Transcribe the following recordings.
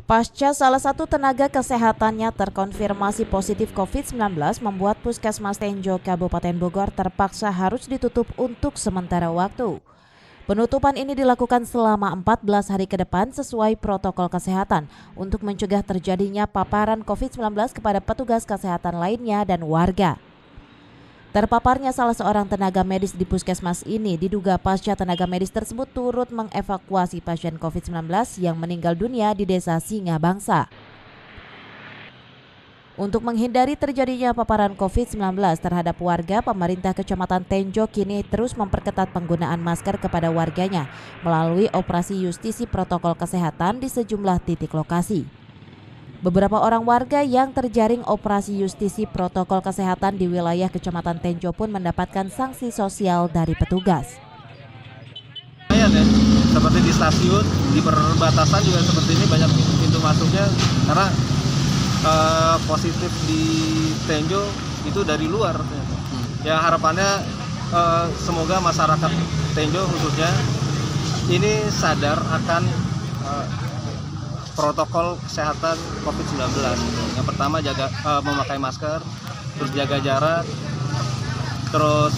Pasca salah satu tenaga kesehatannya terkonfirmasi positif COVID-19 membuat Puskesmas Tenjo, Kabupaten Bogor terpaksa harus ditutup untuk sementara waktu. Penutupan ini dilakukan selama 14 hari ke depan sesuai protokol kesehatan untuk mencegah terjadinya paparan COVID-19 kepada petugas kesehatan lainnya dan warga. Terpaparnya salah seorang tenaga medis di puskesmas ini diduga pasca tenaga medis tersebut turut mengevakuasi pasien COVID-19 yang meninggal dunia di desa Singabangsa. Untuk menghindari terjadinya paparan COVID-19 terhadap warga, pemerintah Kecamatan Tenjo kini terus memperketat penggunaan masker kepada warganya melalui operasi justisi protokol kesehatan di sejumlah titik lokasi. Beberapa orang warga yang terjaring operasi justisi protokol kesehatan di wilayah Kecamatan Tenjo pun mendapatkan sanksi sosial dari petugas. Seperti di stasiun, di perbatasan juga seperti ini banyak pintu masuknya karena positif di Tenjo itu dari luar. Ya harapannya semoga masyarakat Tenjo khususnya ini sadar akan protokol kesehatan COVID-19. Yang pertama memakai masker, terus jaga jarak, terus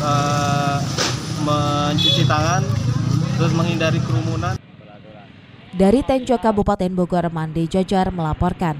mencuci tangan, terus menghindari kerumunan. Dari Tenjo, Kabupaten Bogor, Mandi Jajar melaporkan.